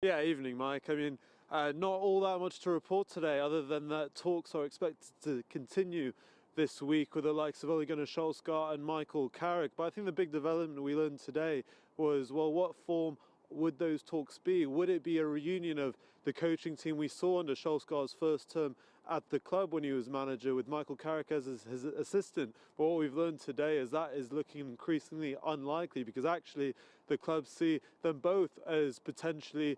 Yeah, evening, Mike. I mean, not all that much to report today, other than that talks are expected to continue this week with the likes of Ole Gunnar Solskjaer and Michael Carrick. But I think the big development we learned today was, well, what form would those talks be? Would it be a reunion of the coaching team we saw under Solskjaer's first term at the club when he was manager, with Michael Carrick as his assistant? But what we've learned today is that is looking increasingly unlikely, because actually the club see them both as potentially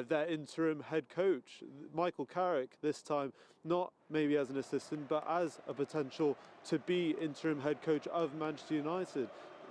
their interim head coach. Michael Carrick this time not maybe as an assistant, but as a potential to be interim head coach of Manchester United.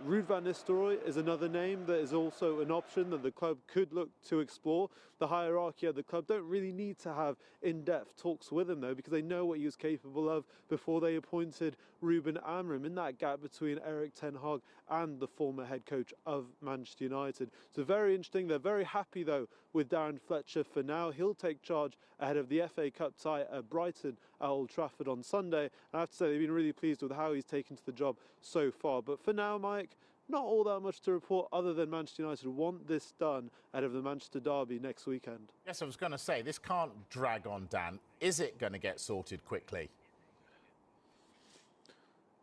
Ruud van Nistelrooy is another name that is also an option that the club could look to explore. The hierarchy at the club don't really need to have in-depth talks with him, though, because they know what he was capable of before they appointed Ruben Amorim in that gap between Erik ten Hag and the former head coach of Manchester United. So very interesting. They're very happy, though, with Darren Fletcher for now. He'll take charge ahead of the FA Cup tie at Brighton at Old Trafford on Sunday. And I have to say, they've been really pleased with how he's taken to the job so far. But for now, Mike, not all that much to report, other than Manchester United want this done ahead of the Manchester derby next weekend. Yes, I was going to say, this can't drag on, Dan. Is it going to get sorted quickly?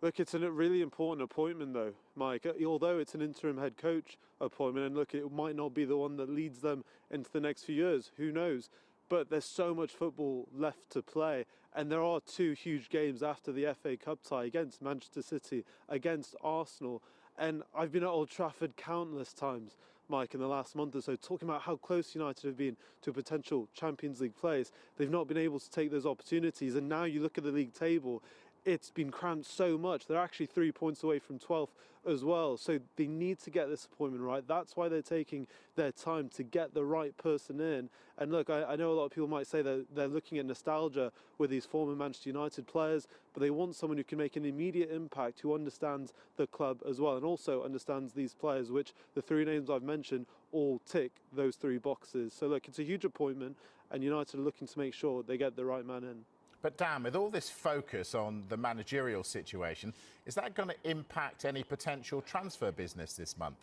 Look, it's a really important appointment, though, Mike. Although it's an interim head coach appointment, and look, it might not be the one that leads them into the next few years. Who knows? But there's so much football left to play, and there are two huge games after the FA Cup tie against Manchester City, against Arsenal. And I've been at Old Trafford countless times, Mike, in the last month or so, talking about how close United have been to a potential Champions League place. They've not been able to take those opportunities, and now you look at the league table, it's been cramped so much. They're actually 3 points away from 12th as well. So they need to get this appointment right. That's why they're taking their time to get the right person in. And look, I know a lot of people might say that they're looking at nostalgia with these former Manchester United players, but they want someone who can make an immediate impact, who understands the club as well, and also understands these players, which the three names I've mentioned all tick those three boxes. So look, it's a huge appointment, and United are looking to make sure they get the right man in. But Dan, with all this focus on the managerial situation, is that going to impact any potential transfer business this month?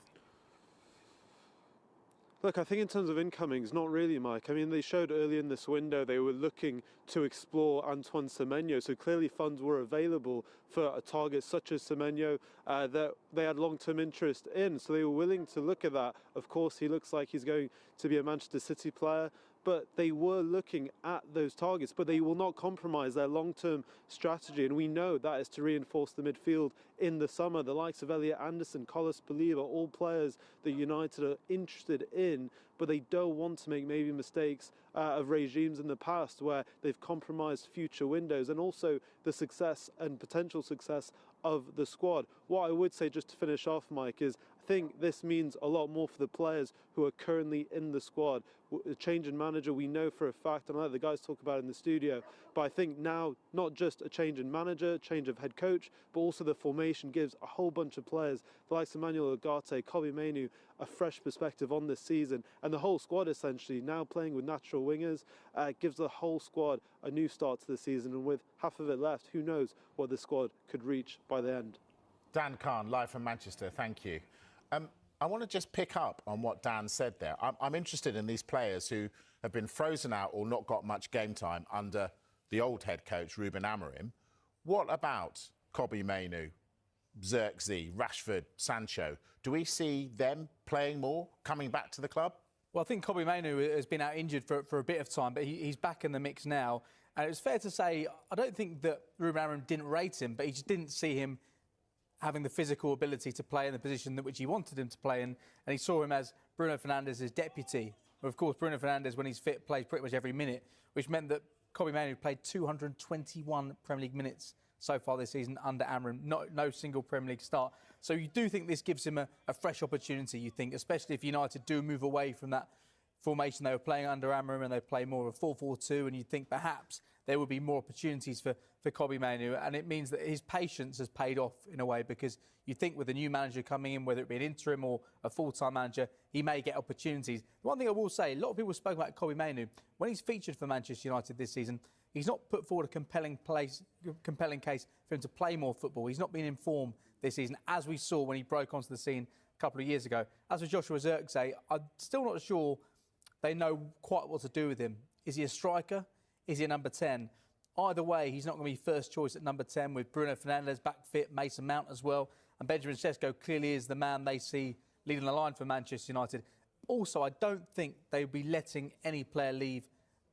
Look, I think in terms of incomings, not really, Mike. I mean, they showed early in this window they were looking to explore Antoine Semenyo, so clearly funds were available for a target such as Semenyo that they had long-term interest in, so they were willing to look at that. Of course, he looks like he's going to be a Manchester City player, but they were looking at those targets, but they will not compromise their long-term strategy, and we know that is to reinforce the midfield in the summer. The likes of Elliot Anderson, Carlos Baleba, all players that United are interested in, but they don't want to make maybe mistakes of regimes in the past where they've compromised future windows, and also the success and potential success of the squad. What I would say, just to finish off, Mike, is I think this means a lot more for the players who are currently in the squad. A change in manager, we know for a fact, and I let the guys talk about it in the studio, but I think now not just a change in manager, change of head coach, but also the formation gives a whole bunch of players, the likes of Manuel Ugarte, Kobe Mainoo, a fresh perspective on this season, and the whole squad essentially now playing with natural wingers gives the whole squad a new start to the season, and with half of it left, who knows what the squad could reach by the end. Dan Khan, live from Manchester, thank you. I want to just pick up on what Dan said there. I'm interested in these players who have been frozen out or not got much game time under the old head coach, Ruben Amorim. What about Kobe Mainoo, Xerxes, Rashford, Sancho? Do we see them playing more, coming back to the club? Well, I think Kobe Mainoo has been out injured for a bit of time, but he's back in the mix now. And it's fair to say, I don't think that Ruben Amorim didn't rate him, but he just didn't see him having the physical ability to play in the position that which he wanted him to play in, and he saw him as Bruno Fernandes's deputy. Well, of course, Bruno Fernandes, when he's fit, plays pretty much every minute, which meant that Kobe Mainoo played 221 Premier League minutes so far this season under Amorim, no single Premier League start. So you do think this gives him a fresh opportunity, you think, especially if United do move away from that formation they were playing under Amorim and they play more of a 4-4-2, and you'd think perhaps there would be more opportunities for Kobe Mainoo, and it means that his patience has paid off in a way, because you think with a new manager coming in, whether it be an interim or a full-time manager, he may get opportunities. One thing I will say, a lot of people spoke about Kobe Mainoo. When he's featured for Manchester United this season, he's not put forward a compelling case for him to play more football. He's not been in form this season, as we saw when he broke onto the scene a couple of years ago. As for Joshua Zirkzee, I'm still not sure they know quite what to do with him. Is he a striker? Is he a number 10? Either way, he's not going to be first choice at number 10 with Bruno Fernandes back fit, Mason Mount as well. And Benjamin Sesko clearly is the man they see leading the line for Manchester United. Also, I don't think they'll be letting any player leave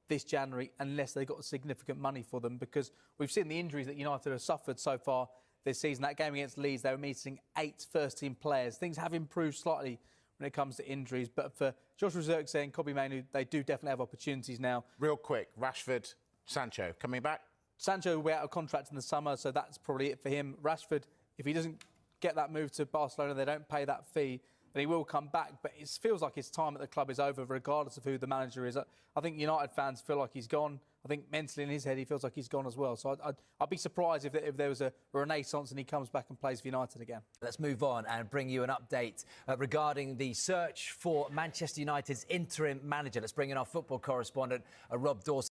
this January unless they got significant money for them, because we've seen the injuries that United have suffered so far this season. That game against Leeds, they were missing 8 first-team players. Things have improved slightly when it comes to injuries, but for Joshua Zirkzee and Kobbie Mainoo, they do definitely have opportunities now. Real quick, Rashford, Sancho, coming back? Sancho will be out of contract in the summer, so that's probably it for him. Rashford, if he doesn't get that move to Barcelona, they don't pay that fee, then he will come back. But it feels like his time at the club is over, regardless of who the manager is. I think United fans feel like he's gone. I think mentally in his head, he feels like he's gone as well. So I'd be surprised if there was a renaissance and he comes back and plays for United again. Let's move on and bring you an update regarding the search for Manchester United's interim manager. Let's bring in our football correspondent, Rob Dawson.